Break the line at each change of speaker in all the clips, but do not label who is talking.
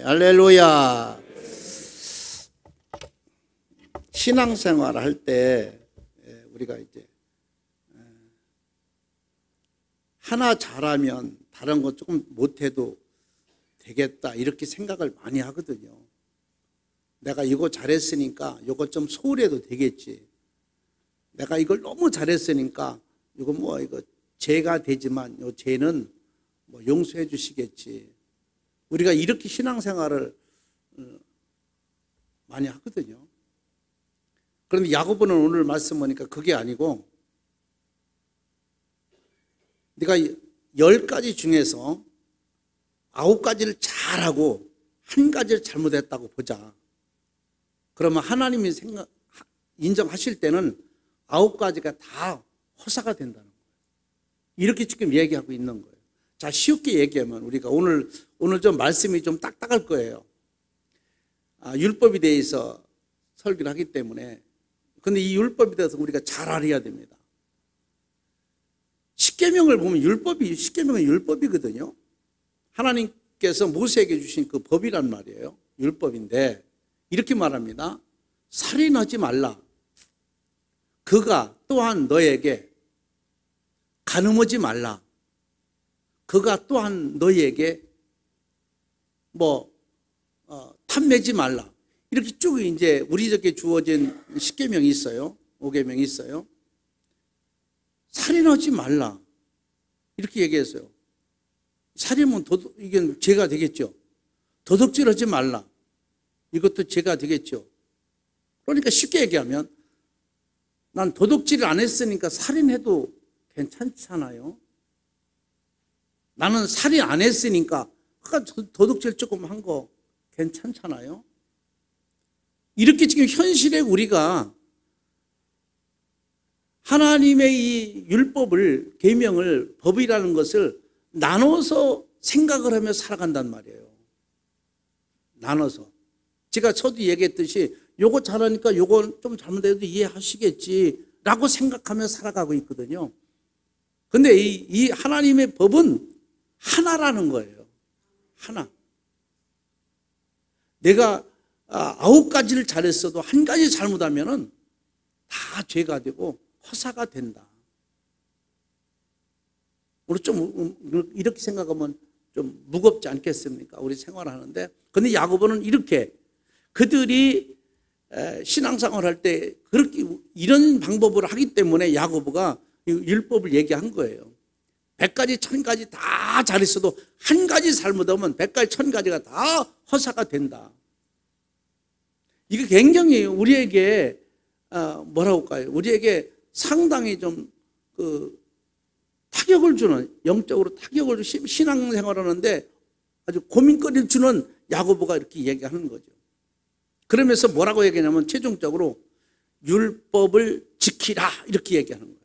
할렐루야. 신앙생활 할 때 우리가 이제 하나 잘하면 다른 거 조금 못해도 되겠다 이렇게 생각을 많이 하거든요. 내가 이거 잘했으니까 이거 좀 소홀해도 되겠지. 내가 이걸 너무 잘했으니까 이거 죄가 되지만 이 죄는 뭐 용서해 주시겠지. 우리가 이렇게 신앙생활을 많이 하거든요. 그런데 야고보는 오늘 말씀 보니까 그게 아니고 네가 10가지 중에서 9가지를 잘하고 1가지를 잘못했다고 보자. 그러면 하나님이 인정하실 때는 9가지가 다 허사가 된다는 거예요. 이렇게 지금 얘기하고 있는 거예요. 자, 쉽게 얘기하면 우리가 오늘 좀 말씀이 좀 딱딱할 거예요. 율법에 대해서 설교를 하기 때문에. 근데 이 율법에 대해서 우리가 잘 알아야 됩니다. 십계명을 보면 십계명은 율법이거든요. 하나님께서 모세에게 주신 그 법이란 말이에요. 율법인데 이렇게 말합니다. 살인하지 말라. 그가 또한 너에게 간음하지 말라. 그가 또한 너희에게 탐내지 말라. 이렇게 쭉 이제 우리에게 주어진 십계명이 있어요. 5계명이 있어요. 살인하지 말라. 이렇게 얘기했어요. 살인은 이게 죄가 되겠죠. 도둑질하지 말라. 이것도 죄가 되겠죠. 그러니까 쉽게 얘기하면 난 도둑질을 안 했으니까 살인해도 괜찮잖아요. 나는 살인 안 했으니까 도둑질 조금 한 거 괜찮잖아요. 이렇게 지금 현실에 우리가 하나님의 이 율법을, 계명을, 법이라는 것을 나눠서 생각을 하며 살아간단 말이에요. 나눠서. 제가 저도 얘기했듯이 요거 잘하니까 요거 좀 잘못해도 이해하시겠지 라고 생각하며 살아가고 있거든요. 근데 이 하나님의 법은 하나라는 거예요. 하나. 내가 9가지를 잘했어도 1가지 잘못하면은 다 죄가 되고 허사가 된다. 우리 좀 이렇게 생각하면 좀 무겁지 않겠습니까? 우리 생활하는데. 근데 야고보는 이렇게 그들이 신앙생활 할 때 그렇게 이런 방법을 하기 때문에 야고보가 율법을 얘기한 거예요. 100가지, 1000가지 다 잘했어도 1가지 잘못하면 100가지, 1000가지가 다 허사가 된다. 이게 굉장히 우리에게 뭐라고 할까요? 우리에게 상당히 좀 타격을 주는, 영적으로 타격을 주는 신앙생활을 하는데 아주 고민거리를 주는 야고보가 이렇게 얘기하는 거죠. 그러면서 뭐라고 얘기하냐면 최종적으로 율법을 지키라 이렇게 얘기하는 거예요.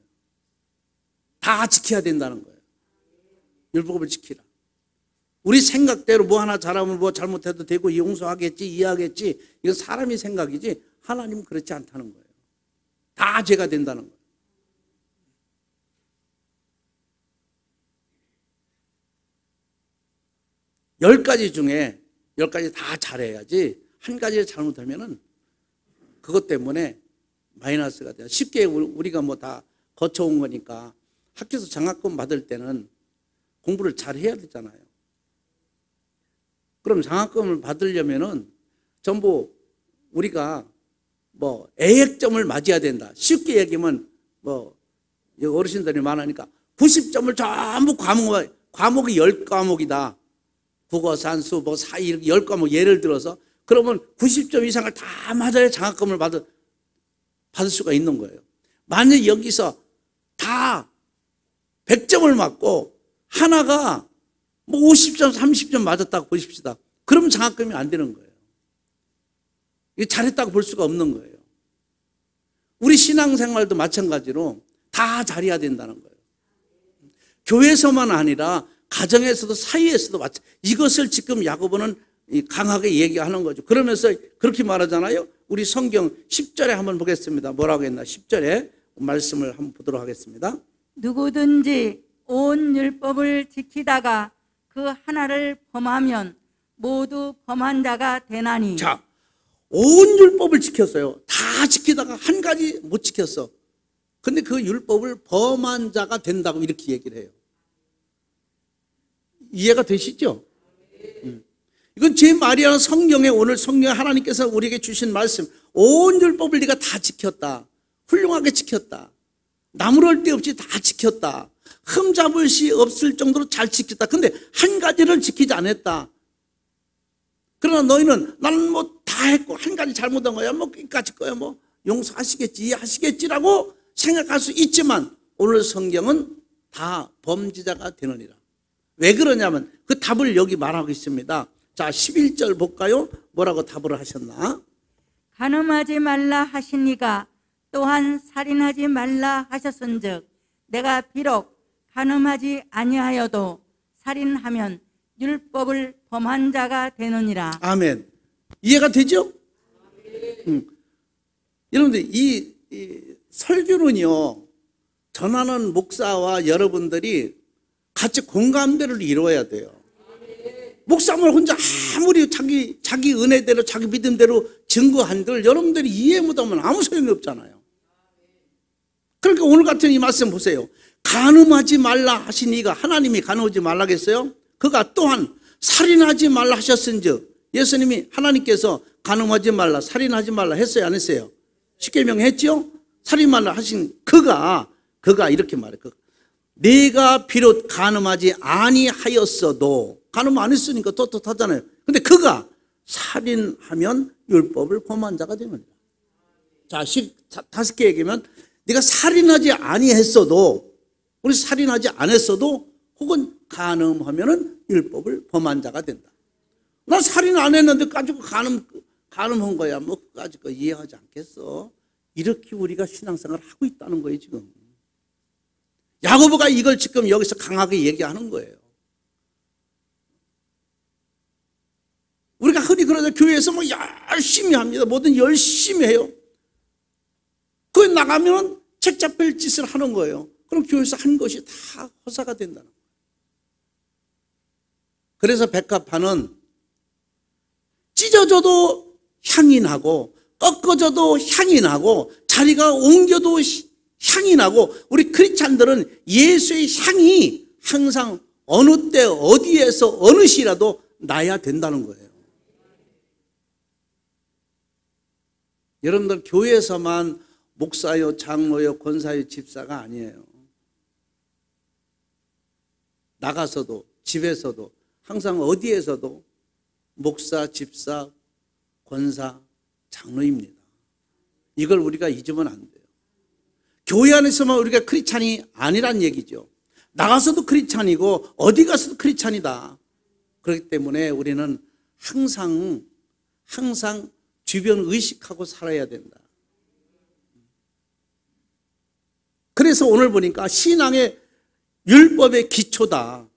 다 지켜야 된다는 거예요. 율법을 지키라. 우리 생각대로 뭐 하나 잘하면 뭐 잘못해도 되고 용서하겠지, 이해하겠지. 이건 사람의 생각이지 하나님은 그렇지 않다는 거예요. 다 죄가 된다는 거예요. 열 가지 중에 10가지 다 잘해야지 1가지 잘못하면은 그것 때문에 마이너스가 돼요. 쉽게 우리가 뭐 다 거쳐온 거니까 학교에서 장학금 받을 때는 공부를 잘 해야 되잖아요. 그럼 장학금을 받으려면은 전부 우리가 뭐 A액점을 맞아야 된다. 쉽게 얘기하면 뭐 어르신들이 많으니까 90점을 전부 과목이 10과목이다. 국어, 산수, 뭐 사이 이렇게 10과목 예를 들어서 그러면 90점 이상을 다 맞아야 장학금을 받을 수가 있는 거예요. 만약 여기서 다 100점을 맞고 하나가 뭐 50점, 30점 맞았다고 보십시다. 그러면 장학금이 안 되는 거예요. 이게 잘했다고 볼 수가 없는 거예요. 우리 신앙생활도 마찬가지로 다 잘해야 된다는 거예요. 교회에서만 아니라 가정에서도 사이에서도 이것을 지금 야고보는 강하게 얘기하는 거죠. 그러면서 그렇게 말하잖아요. 우리 성경 10절에 한번 보겠습니다. 뭐라고 했나? 10절에 말씀을 한번 보도록 하겠습니다.
누구든지 온 율법을 지키다가 그 하나를 범하면 모두 범한 자가 되나니.
자, 온 율법을 지켰어요. 다 지키다가 한 가지 못 지켰어. 근데 그 율법을 범한 자가 된다고 이렇게 얘기를 해요. 이해가 되시죠? 이건 제 말이 아니라 성경에, 오늘 성경에 하나님께서 우리에게 주신 말씀, 온 율법을 네가 다 지켰다. 훌륭하게 지켰다. 나무랄 데 없이 다 지켰다. 흠잡을 시 없을 정도로 잘 지켰다. 근데 한 가지를 지키지 않았다. 그러나 너희는 나는 뭐 다 했고 한 가지 잘못한 거야. 뭐 끝까지 거야. 뭐 용서하시겠지, 이해하시겠지라고 생각할 수 있지만 오늘 성경은 다 범죄자가 되느니라. 왜 그러냐면 그 답을 여기 말하고 있습니다. 자, 11절 볼까요? 뭐라고 답을 하셨나?
간음하지 말라 하시니가 또한 살인하지 말라 하셨은즉 내가 비록 간음하지 아니하여도 살인하면 율법을 범한 자가 되느니라.
아멘. 이해가 되죠? 여러분들 이 설교는요, 전하는 목사와 여러분들이 같이 공감대를 이루어야 돼요. 목사만 혼자 아무리 자기 은혜대로 자기 믿음대로 증거한들 여러분들이 이해 못하면 아무 소용이 없잖아요. 그러니까 오늘 같은 이 말씀 보세요. 간음하지 말라 하시니가, 하나님이 간음하지 말라겠어요? 그가 또한 살인하지 말라 하셨은즉, 예수님이 하나님께서 간음하지 말라, 살인하지 말라 했어요, 안 했어요? 십계명 했죠? 살인 말라 하신 그가 이렇게 말해요. 내가 비록 간음하지 아니하였어도, 간음 안 했으니까 떳떳하잖아요. 근데 그가 살인하면 율법을 범한 자가 되는 거예요. 자, 5개 얘기하면 네가 살인하지 아니했어도, 우리 살인하지 않았어도 혹은 간음하면은 율법을 범한 자가 된다. 나 살인 안 했는데 가지고 간음한 거야. 뭐 그까짓 거 이해하지 않겠어? 이렇게 우리가 신앙생활을 하고 있다는 거예요, 지금. 야고보가 이걸 지금 여기서 강하게 얘기하는 거예요. 우리가 흔히 그러자 교회에서 뭐 열심히 합니다. 뭐든 열심히 해요. 거기 나가면 책 잡힐 짓을 하는 거예요. 그럼 교회에서 한 것이 다 허사가 된다는 거예요. 그래서 백합화는 찢어져도 향이 나고 꺾어져도 향이 나고 자리가 옮겨도 향이 나고, 우리 크리스찬들은 예수의 향이 항상 어느 때 어디에서 어느 시라도 나야 된다는 거예요. 여러분들 교회에서만 목사요, 장로요, 권사요, 집사가 아니에요. 나가서도, 집에서도, 항상 어디에서도 목사, 집사, 권사, 장로입니다. 이걸 우리가 잊으면 안 돼요. 교회 안에서만 우리가 크리스찬이 아니란 얘기죠. 나가서도 크리스찬이고 어디 가서도 크리스찬이다. 그렇기 때문에 우리는 항상 주변 의식하고 살아야 된다. 그래서 오늘 보니까 신앙의 율법의 기초다.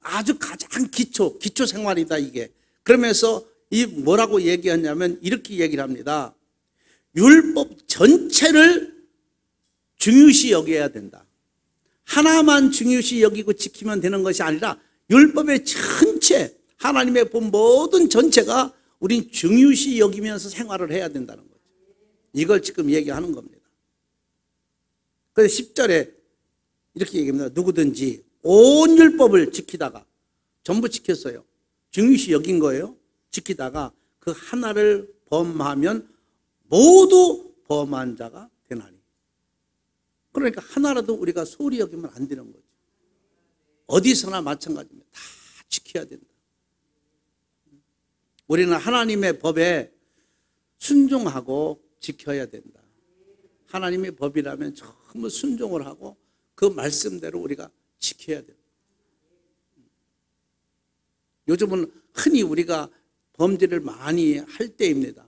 아주 가장 기초 생활이다, 이게. 그러면서 이 뭐라고 얘기하냐면 이렇게 얘기를 합니다. 율법 전체를 중요시 여겨야 된다. 하나만 중요시 여기고 지키면 되는 것이 아니라 율법의 전체, 하나님의 본 모든 전체가 우린 중요시 여기면서 생활을 해야 된다는 거죠. 이걸 지금 얘기하는 겁니다. 그래서 10절에 이렇게 얘기합니다. 누구든지 온 율법을 지키다가, 전부 지켰어요. 중요시 여긴 거예요. 지키다가 그 하나를 범하면 모두 범한 자가 되나니. 그러니까 하나라도 우리가 소홀히 여기면 안 되는 거죠. 어디서나 마찬가지입니다. 다 지켜야 된다. 우리는 하나님의 법에 순종하고 지켜야 된다. 하나님의 법이라면 전부 순종을 하고 그 말씀대로 우리가 지켜야 된다. 요즘은 흔히 우리가 범죄를 많이 할 때입니다.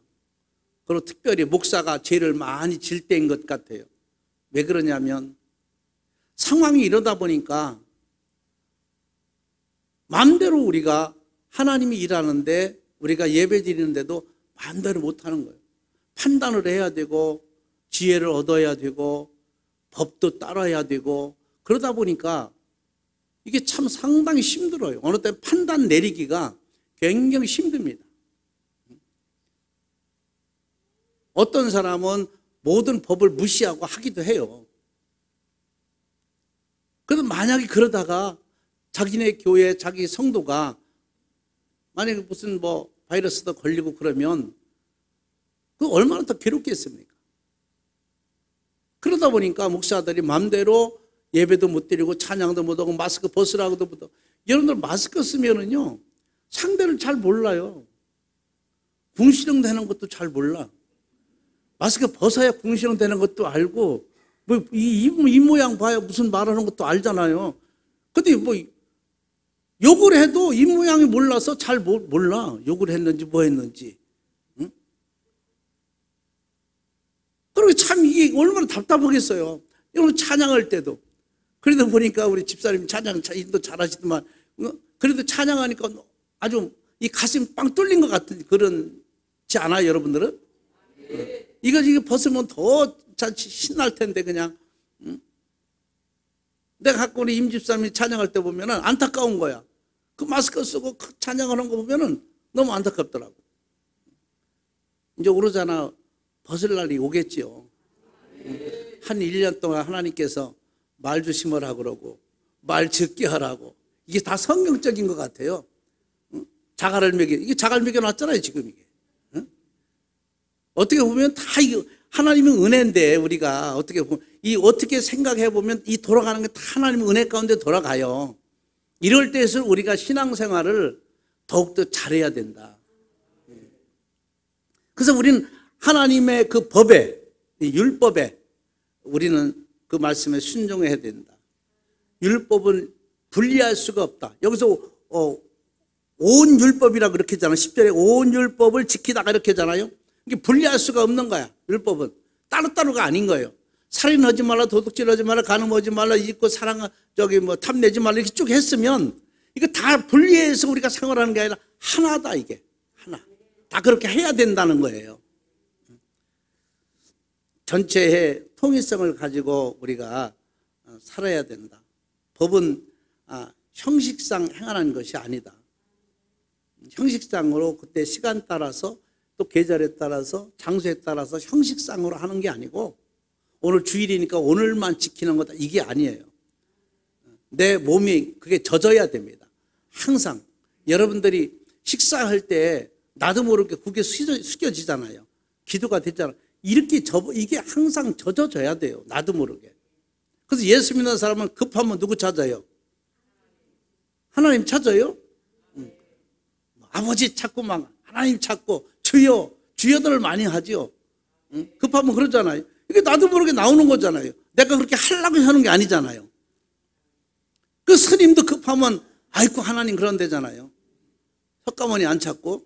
그리고 특별히 목사가 죄를 많이 질 때인 것 같아요. 왜 그러냐면 상황이 이러다 보니까 마음대로 우리가 하나님이 일하는데 우리가 예배 드리는데도 마음대로 못하는 거예요. 판단을 해야 되고 지혜를 얻어야 되고 법도 따라야 되고, 그러다 보니까 이게 참 상당히 힘들어요. 어느 때 판단 내리기가 굉장히 힘듭니다. 어떤 사람은 모든 법을 무시하고 하기도 해요. 그래도 만약에 그러다가 자기네 교회, 자기 성도가 만약에 무슨 뭐 바이러스도 걸리고 그러면 그 얼마나 더 괴롭겠습니까? 그러다 보니까 목사들이 마음대로 예배도 못 드리고 찬양도 못 하고 마스크 벗으라고도 못 하고. 여러분들 마스크 쓰면은요 상대를 잘 몰라요. 궁시렁 되는 것도 잘 몰라. 마스크 벗어야 궁시렁 되는 것도 알고 뭐 이 모양 봐야 무슨 말하는 것도 알잖아요. 근데 뭐 욕을 해도 이 모양이 몰라서 잘 몰라. 욕을 했는지 뭐 했는지. 응? 그리고 참 이게 얼마나 답답하겠어요. 여러분 찬양할 때도. 그래도 보니까 우리 집사님이 찬양 인도 잘하시더만 그래도 찬양하니까 아주 이 가슴이 빵 뚫린 것 같은 그런지 않아요, 여러분들은? 이거 벗으면 더 신날 텐데 그냥. 응? 내가 갖고 우리 임 집사님이 찬양할 때 보면은 안타까운 거야. 그 마스크 쓰고 찬양하는 거 보면은 너무 안타깝더라고. 이제 오르잖아 벗을 날이 오겠지요. 한 1년 동안 하나님께서 말 조심하라고 그러고 말 적게 하라고. 이게 다 성경적인 것 같아요. 자갈을 이게 자갈 먹여놨잖아요 지금 이게. 어떻게 보면 다 이거 하나님의 은혜인데 우리가 어떻게 보면 어떻게 생각해 보면 이 돌아가는 게 다 하나님의 은혜 가운데 돌아가요. 이럴 때에서 우리가 신앙생활을 더욱더 잘해야 된다. 그래서 우리는 하나님의 그 법에 율법에 우리는 그 말씀에 순종해야 된다. 율법은 분리할 수가 없다. 여기서 온 율법이라 그렇게 하잖아요. 10절에 온 율법을 지키다가 이렇게 하잖아요. 이게 분리할 수가 없는 거야. 율법은 따로따로가 아닌 거예요. 살인하지 말라, 도둑질하지 말라, 간음하지 말라, 잊고 사랑 탐내지 말라 이렇게 쭉 했으면 이거 다 분리해서 우리가 생활하는 게 아니라 하나다. 이게 하나 다 그렇게 해야 된다는 거예요. 전체의 통일성을 가지고 우리가 살아야 된다. 법은 형식상 행하는 것이 아니다. 형식상으로 그때 시간 따라서 또 계절에 따라서 장소에 따라서 형식상으로 하는 게 아니고 오늘 주일이니까 오늘만 지키는 거다 이게 아니에요. 내 몸이 그게 젖어야 됩니다. 항상 여러분들이 식사할 때 나도 모르게 그게 숙여지잖아요. 기도가 됐잖아요. 이게 항상 젖어져야 돼요. 나도 모르게. 그래서 예수 믿는 사람은 급하면 누구 찾아요? 하나님 찾아요? 아버지 찾고 막 하나님 찾고 주여들을 많이 하죠. 급하면 그러잖아요. 이게 나도 모르게 나오는 거잖아요. 내가 그렇게 하려고 하는 게 아니잖아요. 그 스님도 급하면 아이고 하나님 그런 데잖아요. 석가모니 안 찾고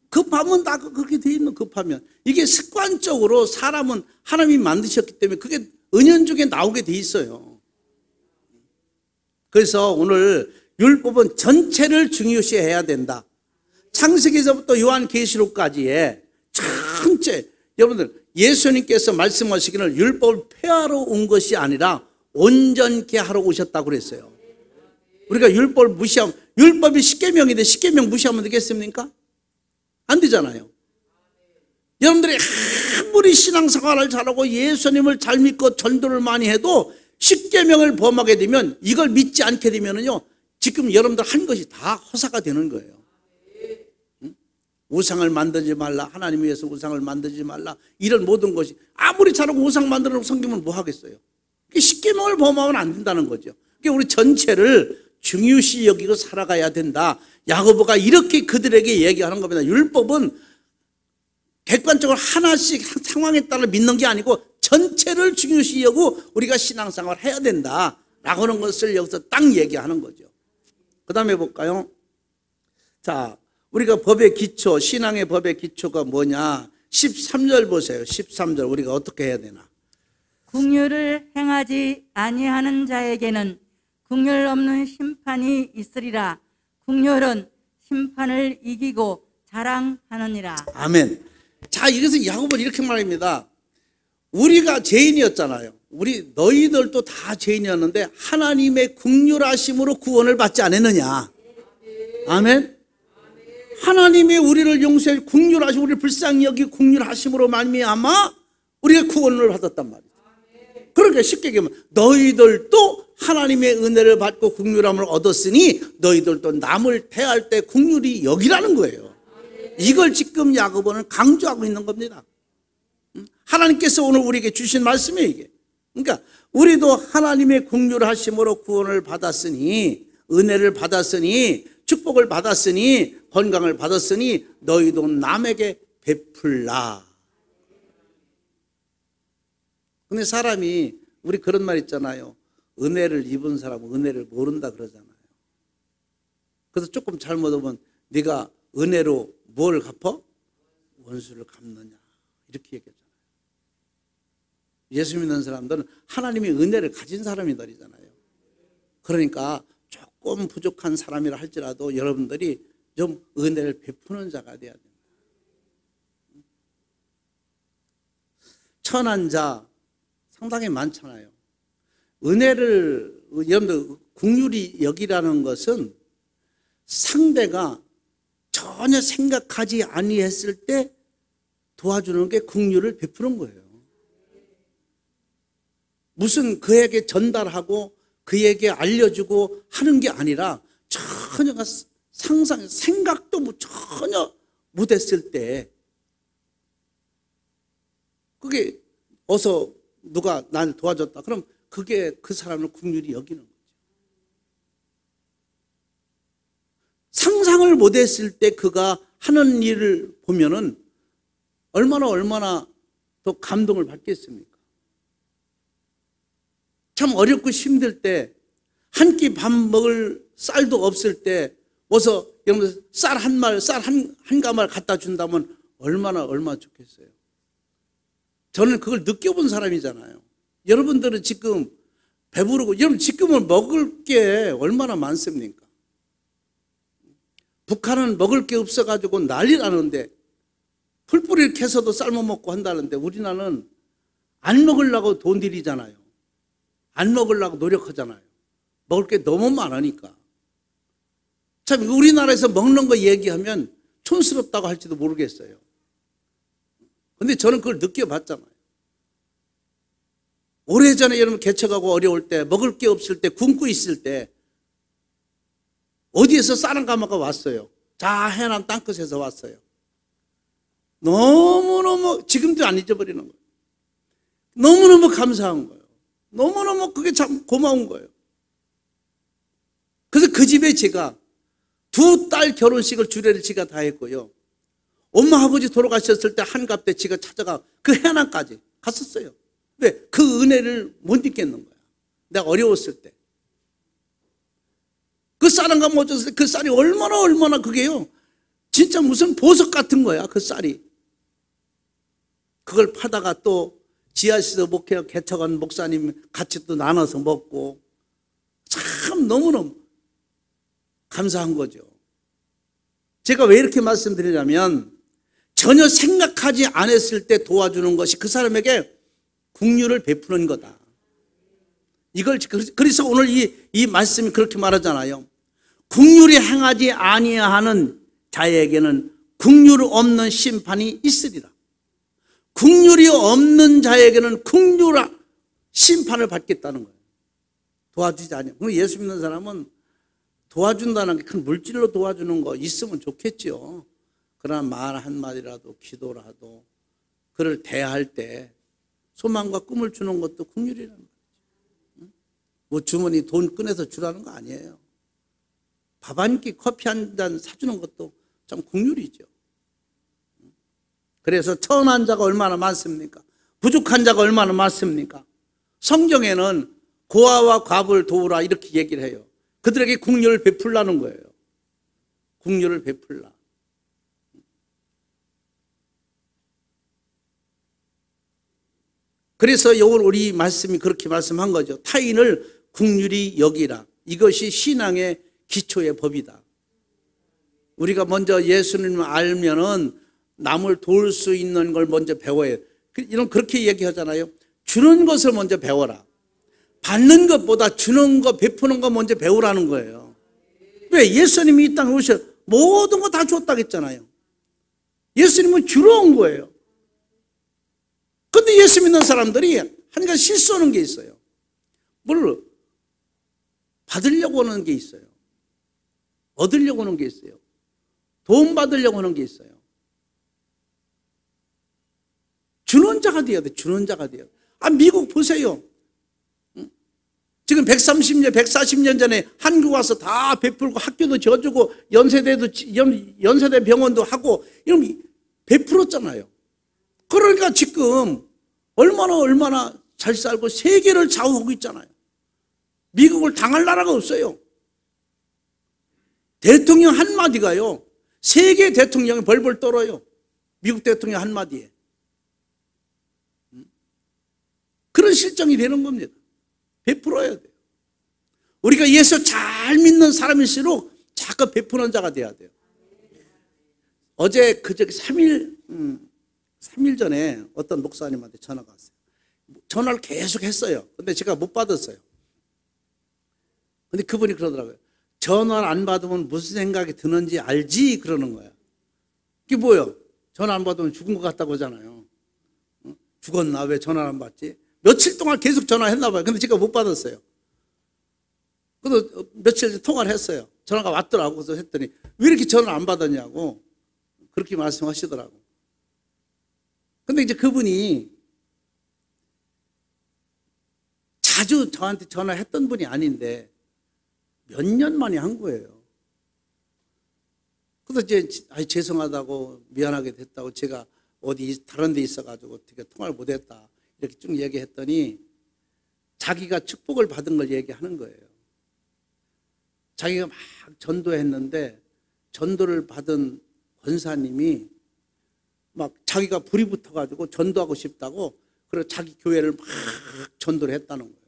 급하면 다 그렇게 돼 있는 급하면 이게 습관적으로 사람은 하나님이 만드셨기 때문에 그게 은연중에 나오게 돼 있어요. 그래서 오늘 율법은 전체를 중요시해야 된다. 창세기에서부터 요한계시록까지의 전체 여러분들 예수님께서 말씀하시기를 율법을 폐하러 온 것이 아니라 온전케 하러 오셨다고 그랬어요. 우리가 율법을 무시하면 율법이 10계명인데 10계명 무시하면 되겠습니까? 안 되잖아요. 여러분들이 아무리 신앙생활을 잘하고 예수님을 잘 믿고 전도를 많이 해도 10계명을 범하게 되면 이걸 믿지 않게 되면은요 지금 여러분들 한 것이 다 허사가 되는 거예요. 우상을 만들지 말라, 하나님 위해서 우상을 만들지 말라, 이런 모든 것이 아무리 잘하고 우상 만들어 놓고 성경은 뭐 하겠어요? 10계명을 범하면 안 된다는 거죠. 그러니까 우리 전체를 중요시 여기고 살아가야 된다. 야고보가 이렇게 그들에게 얘기하는 겁니다. 율법은 객관적으로 하나씩 상황에 따라 믿는 게 아니고 전체를 중요시 여기고 우리가 신앙생활을 해야 된다라고 하는 것을 여기서 딱 얘기하는 거죠. 그 다음에 볼까요? 자, 우리가 법의 기초, 신앙의 법의 기초가 뭐냐? 13절 보세요. 13절 우리가 어떻게 해야 되나?
긍휼을 행하지 아니하는 자에게는 긍휼 없는 심판이 있으리라. 긍휼은 심판을 이기고 자랑하느니라.
아멘. 자, 여기서 야고보는 이렇게 말합니다. 우리가 죄인이었잖아요. 너희들도 다 죄인이었는데 하나님의 긍휼하심으로 구원을 받지 않았느냐? 아멘. 하나님의 우리를 용서해 긍휼하시고 우리를 불쌍히 여기 긍휼하심으로 말미암아 우리가 구원을 받았단 말이에요. 그러니까 쉽게 얘기하면 너희들도 하나님의 은혜를 받고 긍휼함을 얻었으니 너희들도 남을 대할 때 긍휼히 여기라는 거예요. 이걸 지금 야고보는 강조하고 있는 겁니다. 하나님께서 오늘 우리에게 주신 말씀이에요, 이게. 그러니까 우리도 하나님의 긍휼하심으로 구원을 받았으니, 은혜를 받았으니, 축복을 받았으니, 건강을 받았으니 너희도 남에게 베풀라. 근데 사람이, 우리 그런 말 있잖아요. 은혜를 입은 사람은 은혜를 모른다 그러잖아요. 그래서 조금 잘못하면 네가 은혜로 뭘 갚아? 원수를 갚느냐, 이렇게 얘기하잖아요. 예수 믿는 사람들은 하나님의 은혜를 가진 사람이들이잖아요. 그러니까 조금 부족한 사람이라 할지라도 여러분들이 좀 은혜를 베푸는 자가 돼야 됩니다. 천한 자 상당히 많잖아요. 은혜를 여러분들 긍휼히 여기라는 것은 상대가 전혀 생각하지 아니했을 때 도와주는 게 긍휼을 베푸는 거예요. 무슨 그에게 전달하고 그에게 알려주고 하는 게 아니라 전혀가 생각도 전혀 못했을 때 그게 어서 누가 날 도와줬다. 그럼 그게 그 사람을 긍휼히 여기는 거죠. 상상을 못했을 때 그가 하는 일을 보면은 얼마나 더 감동을 받겠습니까? 참 어렵고 힘들 때 한 끼 밥 먹을 쌀도 없을 때 어서 여러분 쌀 한 가마를 갖다 준다면 얼마나 좋겠어요. 저는 그걸 느껴본 사람이잖아요. 여러분들은 지금 배부르고 여러분 지금은 먹을 게 얼마나 많습니까? 북한은 먹을 게 없어가지고 난리 나는데 풀뿌리를 캐서도 삶아 먹고 한다는데 우리나라는 안 먹으려고 돈 들이잖아요. 안 먹으려고 노력하잖아요. 먹을 게 너무 많으니까. 참 우리나라에서 먹는 거 얘기하면 촌스럽다고 할지도 모르겠어요. 근데 저는 그걸 느껴봤잖아요. 오래전에 여러분 개척하고 어려울 때 먹을 게 없을 때 굶고 있을 때 어디에서 쌀 가마가 왔어요. 자 해남 땅끝에서 왔어요. 너무너무 지금도 안 잊어버리는 거예요. 너무너무 감사한 거예요. 너무너무 그게 참 고마운 거예요. 그래서 그 집에 제가 두 딸 결혼식을 주례를 지가 다 했고요. 엄마 아버지 돌아가셨을 때 한갑 때 지가 찾아가 그 해남까지 갔었어요. 왜? 그 은혜를 못 잊겠는 거야. 내가 어려웠을 때. 그 쌀 한 가마 어쩌었을 때 그 쌀이 얼마나 그게요. 진짜 무슨 보석 같은 거야, 그 쌀이. 그걸 파다가 또 지하실에서 목회 개척한 목사님 같이 또 나눠서 먹고 참 너무너무 감사한 거죠. 제가 왜 이렇게 말씀드리냐면 전혀 생각하지 않았을 때 도와주는 것이 그 사람에게 긍휼을 베푸는 거다. 이걸 그래서 오늘 이 말씀이 그렇게 말하잖아요. 긍휼히 행하지 아니하는 자에게는 긍휼 없는 심판이 있으리라. 긍휼이 없는 자에게는 긍휼한 심판을 받겠다는 거예요. 도와주지 않아요. 예수 믿는 사람은 도와준다는 게 큰 물질로 도와주는 거 있으면 좋겠죠. 그러나 말 한마디라도 기도라도 그를 대할 때 소망과 꿈을 주는 것도 긍휼이라는 거죠. 뭐 주머니 돈 꺼내서 주라는 거 아니에요. 밥 한 끼 커피 한 잔 사주는 것도 참 긍휼이죠. 그래서 천한 자가 얼마나 많습니까? 부족한 자가 얼마나 많습니까? 성경에는 고아와 과부를 도우라 이렇게 얘기를 해요. 그들에게 긍휼을 베풀라는 거예요. 긍휼을 베풀라. 그래서 오늘 우리 말씀이 그렇게 말씀한 거죠. 타인을 긍휼히 여기라. 이것이 신앙의 기초의 법이다. 우리가 먼저 예수님을 알면은 남을 도울 수 있는 걸 먼저 배워야 해요. 이런 그렇게 얘기하잖아요. 주는 것을 먼저 배워라. 받는 것보다 주는 거, 베푸는 거 먼저 배우라는 거예요. 왜? 예수님이 이 땅에 오셔 모든 거 다 줬다고 했잖아요. 예수님은 주러 온 거예요. 근데 예수 믿는 사람들이 한 가지 실수하는 게 있어요. 뭘 받으려고 하는 게 있어요. 얻으려고 하는 게 있어요. 도움 받으려고 하는 게 있어요. 주는 자가 돼야 돼. 주는 자가 돼야 돼. 미국 보세요. 지금 130년, 140년 전에 한국 와서 다 베풀고 학교도 지어주고 연세대 병원도 하고 이런 베풀었잖아요. 그러니까 지금 얼마나 잘 살고 세계를 좌우하고 있잖아요. 미국을 당할 나라가 없어요. 대통령 한마디가요, 세계 대통령이 벌벌 떨어요. 미국 대통령 한마디에. 그런 실정이 되는 겁니다. 베풀어야 돼요. 우리가 예수 잘 믿는 사람일수록 자꾸 베푸는 자가 돼야 돼요. 어제 그저께 3일 전에 어떤 목사님한테 전화가 왔어요. 전화를 계속 했어요. 근데 제가 못 받았어요. 근데 그분이 그러더라고요. 전화를 안 받으면 무슨 생각이 드는지 알지? 그러는 거예요. 그게 뭐예요? 전화 안 받으면 죽은 것 같다고 하잖아요. 죽었나? 왜 전화를 안 받지? 며칠 동안 계속 전화했나 봐요. 근데 제가 못 받았어요. 그래서 며칠 통화를 했어요. 전화가 왔더라고. 그래서 했더니 왜 이렇게 전화를 안 받았냐고 그렇게 말씀하시더라고. 근데 이제 그분이 자주 저한테 전화했던 분이 아닌데 몇 년 만에 한 거예요. 그래서 이제 죄송하다고 미안하게 됐다고 제가 어디 다른 데 있어가지고 어떻게 통화를 못했다 이렇게 쭉 얘기했더니 자기가 축복을 받은 걸 얘기하는 거예요. 자기가 막 전도했는데 전도를 받은 권사님이 막 자기가 불이 붙어가지고 전도하고 싶다고 그래서 자기 교회를 막 전도를 했다는 거예요.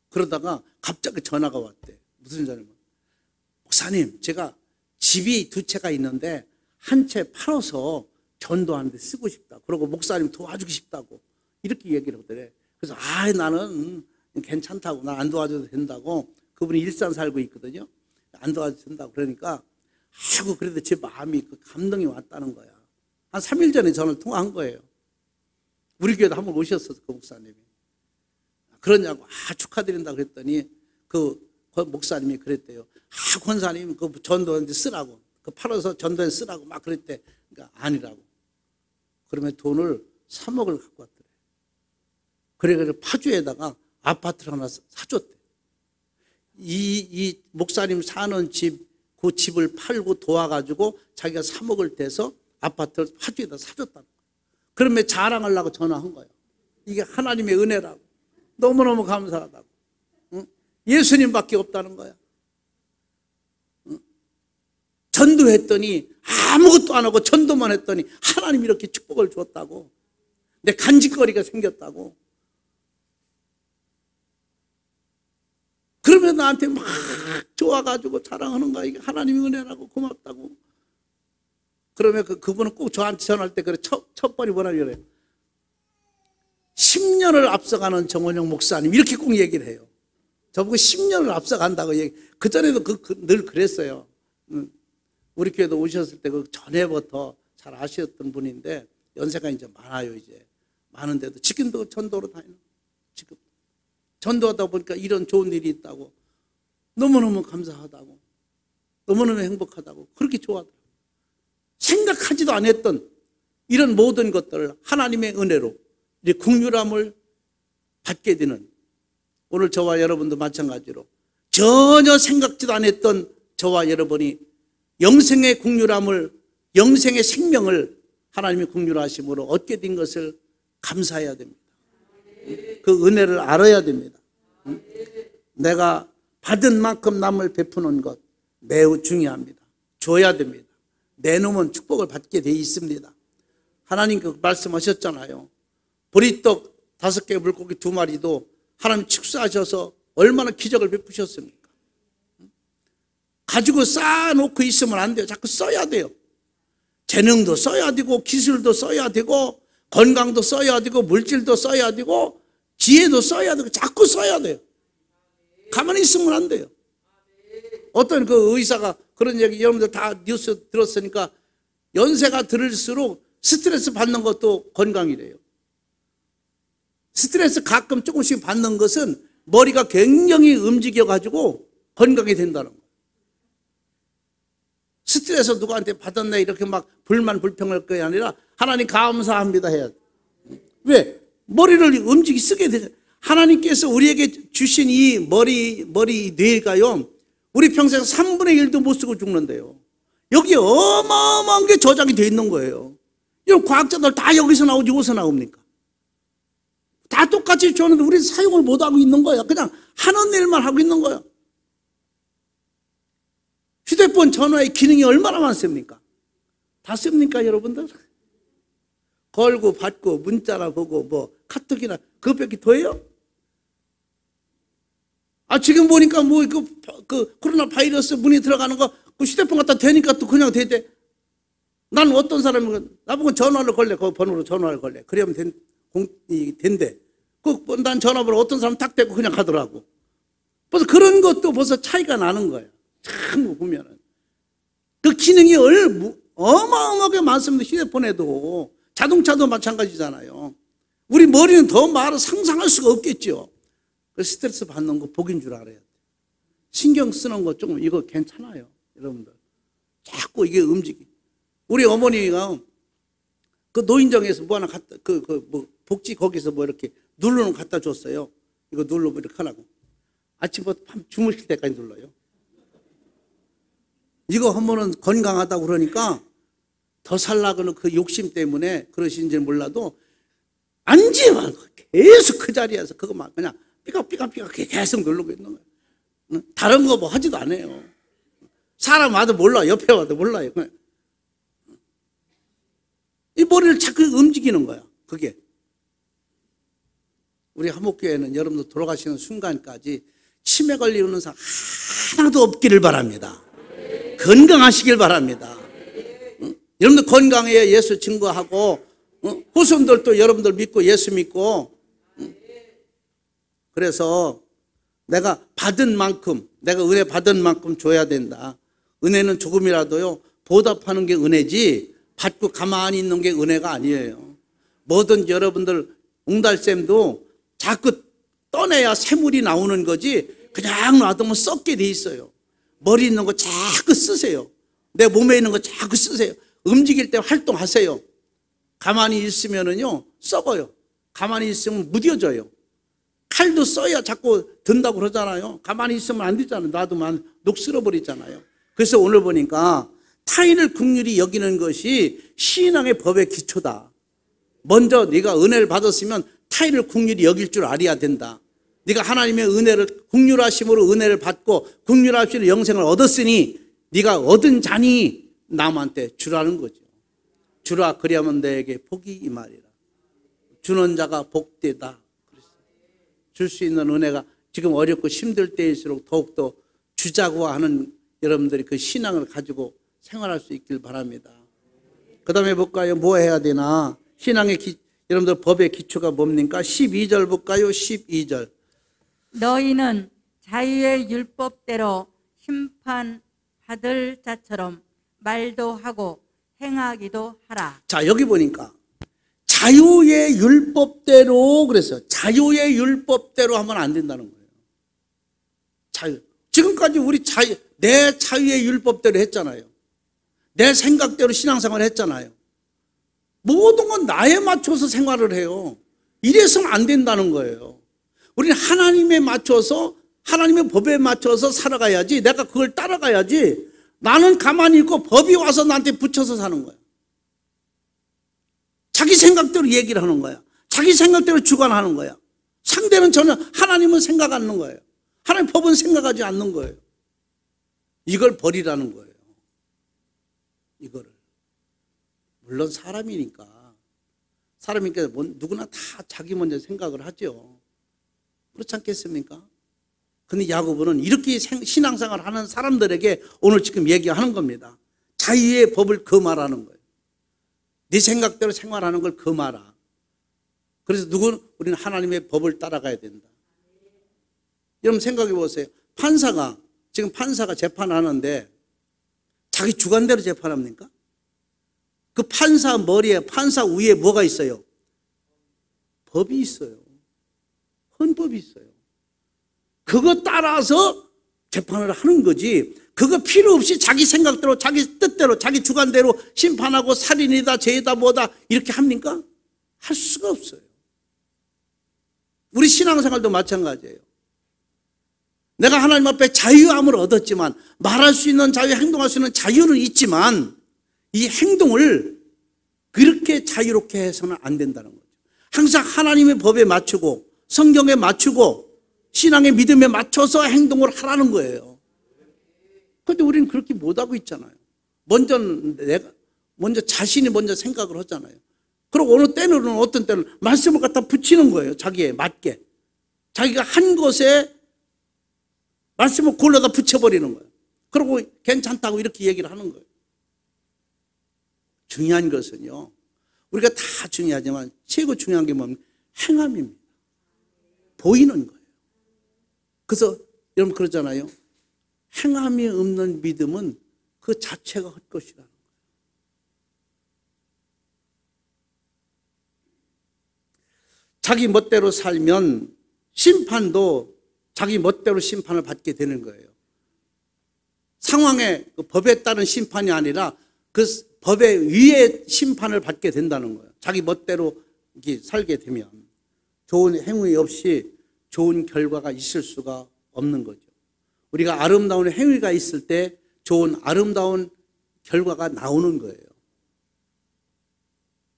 그러다가 갑자기 전화가 왔대. 무슨 전화냐? 목사님, 제가 집이 2채가 있는데 한 채 팔아서 전도하는데 쓰고 싶다. 그리고 목사님 도와주고 싶다고 이렇게 얘기를 하더래. 그래서 나는 괜찮다고, 난 안 도와줘도 된다고. 그분이 일산 살고 있거든요. 안 도와줘도 된다고. 그러니까 그래도 제 마음이 그 감동이 왔다는 거야. 한 3일 전에 전화를 통화한 거예요. 우리 교회도 한번 오셨어, 그 목사님이. 그러냐고, 축하드린다고 그랬더니 그 목사님이 그랬대요. 권사님, 그 전도한테 쓰라고. 그 팔아서 전도에 쓰라고 막 그랬대. 그러니까 아니라고. 그러면 돈을 3억을 갖고 왔더래. 그래서 파주에다가 아파트를 하나 사줬대. 이 목사님 사는 집, 그 집을 팔고 도와가지고 자기가 3억을 대서 아파트를 파주에다 사줬다는 거야. 그러면 자랑하려고 전화한 거예요. 이게 하나님의 은혜라고. 너무너무 감사하다고. 응? 예수님밖에 없다는 거야. 응? 전도했더니 아무것도 안 하고 전도만 했더니 하나님이 이렇게 축복을 줬다고. 내 간직거리가 생겼다고. 그러면 나한테 막 좋아가지고 자랑하는 거야. 이게 하나님의 은혜라고 고맙다고. 그러면 그분은 꼭 저한테 전화할 때 그래 첫 번이 뭐라 그래요? 10년을 앞서가는 정원영 목사님 이렇게 꼭 얘기를 해요. 저보고 10년을 앞서간다고 얘기. 그전에도 늘 그랬어요. 우리 교회도 오셨을 때 그 전에부터 잘 아셨던 분인데 연세가 이제 많아요. 이제 많은데도 지금도 전도로 다니는. 지금 전도하다 보니까 이런 좋은 일이 있다고 너무너무 감사하다고 너무너무 행복하다고 그렇게 좋아하더라고요. 생각하지도 않았던 이런 모든 것들을 하나님의 은혜로 이제 긍휼함을 받게 되는, 오늘 저와 여러분도 마찬가지로 전혀 생각지도 않았던 저와 여러분이 영생의 긍휼함을, 영생의 생명을 하나님의 긍휼하심으로 얻게 된 것을 감사해야 됩니다. 그 은혜를 알아야 됩니다. 내가 받은 만큼 남을 베푸는 것 매우 중요합니다. 줘야 됩니다. 내놓으면 축복을 받게 돼 있습니다. 하나님 그 말씀하셨잖아요. 보리떡 5개 물고기 2마리도 하나님 축사하셔서 얼마나 기적을 베푸셨습니까? 가지고 쌓아놓고 있으면 안 돼요. 자꾸 써야 돼요. 재능도 써야 되고 기술도 써야 되고 건강도 써야 되고 물질도 써야 되고 지혜도 써야 되고 자꾸 써야 돼요. 가만히 있으면 안 돼요. 어떤 그 의사가 그런 얘기 여러분들 다 뉴스 들었으니까 연세가 들을수록 스트레스 받는 것도 건강이래요. 스트레스 가끔 조금씩 받는 것은 머리가 굉장히 움직여가지고 건강이 된다는 거예요. 스트레스 누구한테 받았네 이렇게 막 불만 불평할 게 아니라 하나님 감사합니다 해야 돼. 왜? 머리를 쓰게 되죠. 하나님께서 우리에게 주신 이 머리 뇌가요, 우리 평생 3분의 1도 못 쓰고 죽는데요. 여기 어마어마한 게 저장이 돼 있는 거예요. 이런 과학자들 다 여기서 나오지 어디서 나옵니까? 다 똑같이 주는데 우리 사용을 못하고 있는 거야. 그냥 하는 일만 하고 있는 거야. 휴대폰 전화의 기능이 얼마나 많습니까? 다 씁니까 여러분들? 걸고 받고 문자나 보고 뭐 카톡이나 그것밖에 더해요? 지금 보니까 뭐 그 코로나 바이러스 문이 들어가는 거 그 휴대폰 갖다 대니까 또 그냥 대대. 난 어떤 사람은 나보고 전화를 걸래. 그 번호로 전화를 걸래. 그러면 된대. 난 전화번호 어떤 사람 딱 대고 그냥 가더라고. 벌써 그런 것도 벌써 차이가 나는 거예요. 참 보면은 그 기능이 어마어마하게 많습니다. 휴대폰에도 자동차도 마찬가지잖아요. 우리 머리는 더 말을 상상할 수가 없겠죠. 그 스트레스 받는 거 복인 줄 알아야 돼. 신경 쓰는 거 조금 이거 괜찮아요, 여러분들. 자꾸 이게 움직이. 우리 어머니가 그 노인정에서 뭐 하나 갖다 뭐 복지 거기서 뭐 이렇게 누르는 거 갖다 줬어요. 이거 누르면 이렇게 하라고. 아침부터 밤 주무실 때까지 눌러요. 이거 하면은 건강하다고 그러니까 더 살라고는 그 욕심 때문에 그러신지 몰라도 앉으면 계속 그 자리에서 그거만 그냥 삐걱삐걱 계속 누르고 있는 거예요. 다른 거 뭐 하지도 않아요. 사람 와도 몰라, 옆에 와도 몰라요. 그냥. 이 머리를 자꾸 움직이는 거야, 그게. 우리 한목교회는 여러분들 돌아가시는 순간까지 치매 걸리는 사람 하나도 없기를 바랍니다. 건강하시길 바랍니다. 여러분들 건강해야 예수 증거하고 후손들도 여러분들 믿고 예수 믿고. 그래서 내가 받은 만큼, 내가 은혜 받은 만큼 줘야 된다. 은혜는 조금이라도요 보답하는 게 은혜지 받고 가만히 있는 게 은혜가 아니에요. 뭐든 여러분들 웅달샘도 자꾸 떠내야 새물이 나오는 거지 그냥 놔두면 썩게 돼 있어요. 머리 있는 거 자꾸 쓰세요. 내 몸에 있는 거 자꾸 쓰세요. 움직일 때 활동하세요. 가만히 있으면은요 썩어요. 가만히 있으면 무뎌져요. 칼도 써야 자꾸 든다고 그러잖아요. 가만히 있으면 안 되잖아요. 놔두면 녹 쓸어버리잖아요. 그래서 오늘 보니까 타인을 긍휼히 여기는 것이 신앙의 법의 기초다. 먼저 네가 은혜를 받았으면 타인을 긍휼히 여길 줄 알아야 된다. 네가 하나님의 은혜를 긍휼하심으로 은혜를 받고 긍휼하심으로 영생을 얻었으니 네가 얻은 자니 남한테 주라는 거죠. 주라 그리하면 너에게 복이 임하리라. 주는 자가 복되다. 줄 수 있는 은혜가 지금 어렵고 힘들 때일수록 더욱더 주자고 하는 여러분들이 그 신앙을 가지고 생활할 수 있길 바랍니다. 그 다음에 볼까요? 뭐 해야 되나? 신앙의 여러분들 법의 기초가 뭡니까? 12절 볼까요? 12절.
너희는 자유의 율법대로 심판받을 자처럼 말도 하고 행하기도 하라. 자,
여기 보니까 자유의 율법대로 그랬어요. 자유의 율법대로 하면 안 된다는 거예요. 자유. 지금까지 우리 내 자유의 율법대로 했잖아요. 내 생각대로 신앙생활을 했잖아요. 모든 건 나에 맞춰서 생활을 해요. 이래서는 안 된다는 거예요. 우리는 하나님에 맞춰서 하나님의 법에 맞춰서 살아가야지. 내가 그걸 따라가야지. 나는 가만히 있고 법이 와서 나한테 붙여서 사는 거야. 자기 생각대로 얘기를 하는 거야. 자기 생각대로 주관하는 거야. 상대는 전혀 하나님은 생각 않는 거예요. 하나님 법은 생각하지 않는 거예요. 이걸 버리라는 거예요. 이거를. 물론 사람이니까 누구나 다 자기 먼저 생각을 하죠. 그렇지 않겠습니까? 근데 야고보는 이렇게 신앙생활을 하는 사람들에게 오늘 지금 얘기하는 겁니다. 자유의 법을 금하라는 거예요. 네 생각대로 생활하는 걸 금하라. 그래서 우리는 하나님의 법을 따라가야 된다. 여러분 생각해 보세요. 지금 판사가 재판하는데 자기 주관대로 재판합니까? 그 판사 머리에, 판사 위에 뭐가 있어요? 법이 있어요. 헌법이 있어요. 그거 따라서 재판을 하는 거지, 그거 필요 없이 자기 생각대로, 자기 뜻대로, 자기 주관대로 심판하고 살인이다, 죄다, 뭐다 이렇게 합니까? 할 수가 없어요. 우리 신앙생활도 마찬가지예요. 내가 하나님 앞에 자유함을 얻었지만, 말할 수 있는 자유, 행동할 수 있는 자유는 있지만 이 행동을 그렇게 자유롭게 해서는 안 된다는 거죠. 항상 하나님의 법에 맞추고 성경에 맞추고 신앙의 믿음에 맞춰서 행동을 하라는 거예요. 그런데 우리는 그렇게 못하고 있잖아요. 먼저 자신이 먼저 생각을 하잖아요. 그리고 어느 때는, 어떤 때는 말씀을 갖다 붙이는 거예요. 자기에 맞게. 자기가 한 것에 말씀을 골라다 붙여버리는 거예요. 그리고 괜찮다고 이렇게 얘기를 하는 거예요. 중요한 것은요, 우리가 다 중요하지만 최고 중요한 게 뭐냐면 행함입니다. 보이는 거예요. 그래서 여러분 그러잖아요. 행함이 없는 믿음은 그 자체가 헛것이라는 거예요. 자기 멋대로 살면 심판도 자기 멋대로 심판을 받게 되는 거예요. 상황의 그 법에 따른 심판이 아니라 그 법에 의해 심판을 받게 된다는 거예요. 자기 멋대로 살게 되면 좋은 행위 없이 좋은 결과가 있을 수가 없는 거죠. 우리가 아름다운 행위가 있을 때 좋은 아름다운 결과가 나오는 거예요.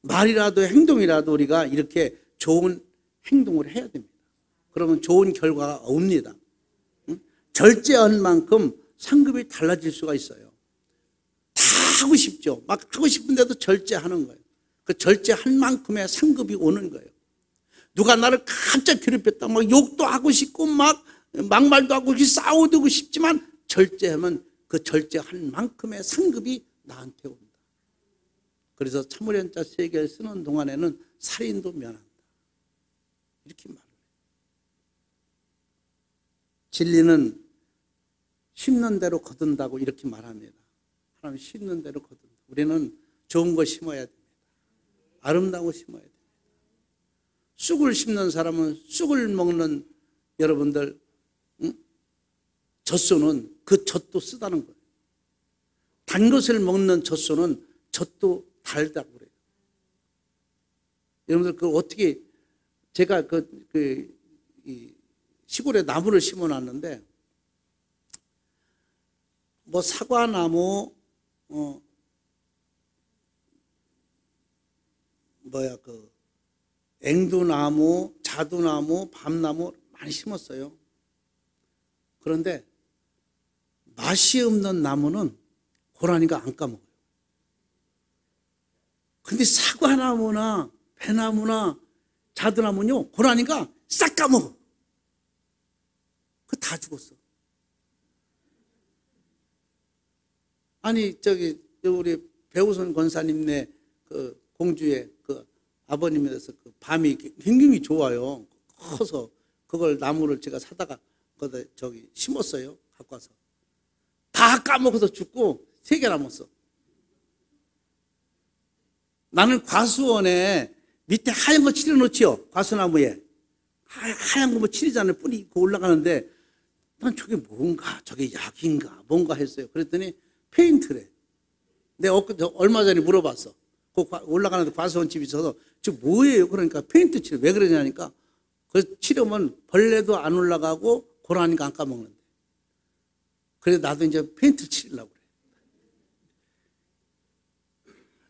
말이라도 행동이라도 우리가 이렇게 좋은 행동을 해야 됩니다. 그러면 좋은 결과가 옵니다. 절제한 만큼 상급이 달라질 수가 있어요. 다 하고 싶죠. 막 하고 싶은데도 절제하는 거예요. 그 절제한 만큼의 상급이 오는 거예요. 누가 나를 갑자기 괴롭혔다, 막 욕도 하고 싶고, 막 막말도 하고 싸우고 싶지만 절제하면 그 절제한 만큼의 상급이 나한테 온다. 그래서 참으련자 3개를 쓰는 동안에는 살인도 면한다. 이렇게 말해요. 진리는 심는 대로 거둔다고 이렇게 말합니다. 하나님 심는 대로 거둔다. 우리는 좋은 거 심어야 됩니다. 아름다운 거 심어야 됩니다. 쑥을 심는 사람은 쑥을 먹는 여러분들, 젖소는 그 젖도 쓰다는 거예요. 단 것을 먹는 젖소는 젖도 달다고 그래요. 여러분들 그 어떻게, 제가 이 시골에 나무를 심어놨는데, 뭐 사과나무, 앵두나무, 자두나무, 밤나무 많이 심었어요. 그런데 맛이 없는 나무는 고라니가 안 까먹어요. 근데 사과나무나 배나무나 자두나무는요, 고라니가 싹 까먹어. 그거 다 죽었어. 아니, 우리 배우선 권사님네 그 공주의 그 아버님에서 그 밤이 굉장히 좋아요. 커서 그걸 나무를 제가 사다가 거기다 심었어요. 갖고 와서. 다 까먹어서 죽고 3개 남았어. 나는 과수원에 밑에 하얀 거 칠해놓지요. 과수나무에. 하얀 거 뭐 칠이잖아요. 뿌리 올라가는데 난 저게 뭔가, 저게 약인가 뭔가 했어요. 그랬더니 페인트래. 내가 얼마 전에 물어봤어. 그 올라가는데 과수원 집이 있어서 저 뭐예요? 그러니까 페인트 칠해. 왜 그러냐니까 그 칠하면 벌레도 안 올라가고 고라니가 안 까먹는데. 그래서 나도 이제 페인트 칠려고 그래.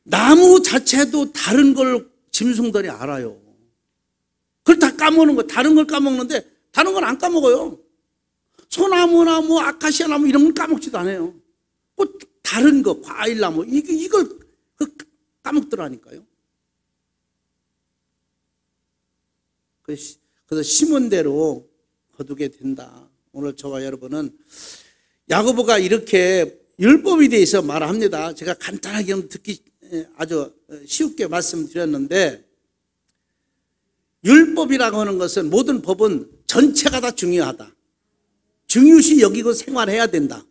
나무 자체도 다른 걸 짐승들이 알아요. 그걸 다 까먹는 거. 다른 걸 까먹는데 다른 건 안 까먹어요. 소나무나 뭐 아카시아 나무 이런 건 까먹지도 않아요. 꼭 다른 거, 과일나무 이걸 까먹더라니까요. 그래서 심은 대로 거두게 된다. 오늘 저와 여러분은 야고보가 이렇게 율법에 대해서 말합니다. 제가 간단하게 듣기 아주 쉽게 말씀드렸는데, 율법이라고 하는 것은 모든 법은 전체가 다 중요하다. 중요시 여기고 생활해야 된다.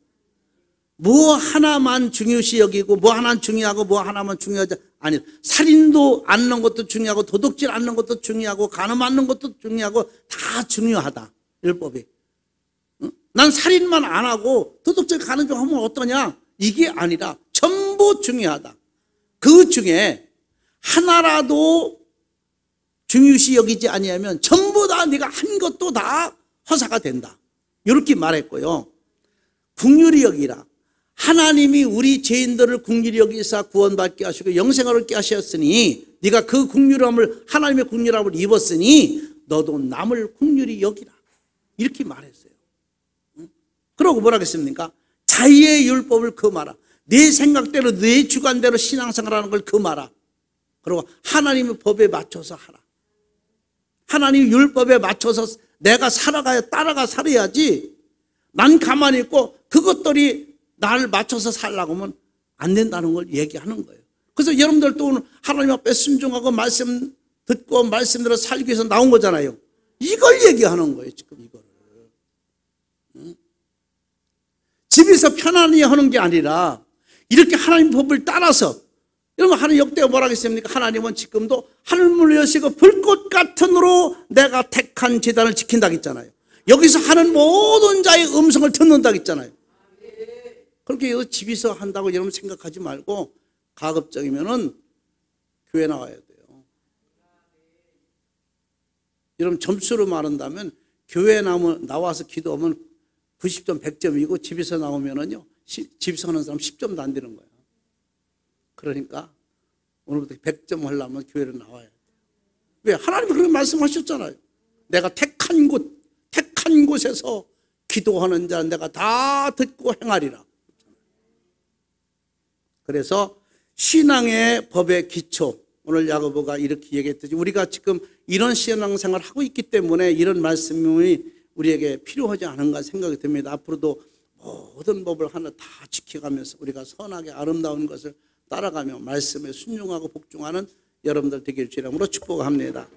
뭐 하나만 중요시 여기고 뭐 하나는 중요하고 뭐 하나만 중요하지 아니 살인도 않는 것도 중요하고 도둑질 않는 것도 중요하고 간음 않는 것도 중요하고 다 중요하다 율법이. 난 살인만 안 하고 도둑질 간음 좀 하면 어떠냐 이게 아니라 전부 중요하다. 그 중에 하나라도 중요시 여기지 아니하면 전부 다 네가 한 것도 다 허사가 된다 이렇게 말했고요. 긍휼히 여기라. 하나님이 우리 죄인들을 긍휼히 여기사 구원받게 하시고 영생을 얻게 하셨으니 네가 그 긍휼함을 하나님의 긍휼함을 입었으니 너도 남을 긍휼히 여기라 이렇게 말했어요. 그러고 뭐라 했습니까? 자유의 율법을 금하라. 내 생각대로 내 주관대로 신앙생활하는 걸 금하라. 그리고 하나님의 법에 맞춰서 하라. 하나님의 율법에 맞춰서 내가 따라가 살아야지 난 가만히 있고 그것들이 나를 맞춰서 살라고 하면 안 된다는 걸 얘기하는 거예요. 그래서 여러분들도 오늘 하나님 앞에 순종하고 말씀 듣고 말씀대로 살기 위해서 나온 거잖아요. 이걸 얘기하는 거예요. 지금 이거를. 집에서 편안히 하는 게 아니라 이렇게 하나님 법을 따라서 여러분 하나님 역대가 뭐라고 했습니까? 하나님은 지금도 하늘문을 여시고 불꽃 같은 으로 내가 택한 제단을 지킨다고 했잖아요. 여기서 하는 모든 자의 음성을 듣는다고 했잖아요. 그렇게 집에서 한다고 여러분 생각하지 말고 가급적이면은 교회 나와야 돼요. 여러분 점수로 말한다면 교회 나와서 기도하면 90점 100점이고 집에서 나오면은요 집에서 하는 사람 10점도 안 되는 거예요. 그러니까 오늘부터 100점 하려면 교회를 나와야 돼요. 왜? 하나님이 그렇게 말씀하셨잖아요. 내가 택한 곳에서 기도하는 자 내가 다 듣고 행하리라. 그래서 신앙의 법의 기초, 오늘 야고보가 이렇게 얘기했듯이 우리가 지금 이런 신앙생활을 하고 있기 때문에 이런 말씀이 우리에게 필요하지 않은가 생각이 듭니다. 앞으로도 모든 법을 하나 다 지켜가면서 우리가 선하게 아름다운 것을 따라가며 말씀에 순종하고 복종하는 여러분들 되기를 주의 이름으로 축복합니다.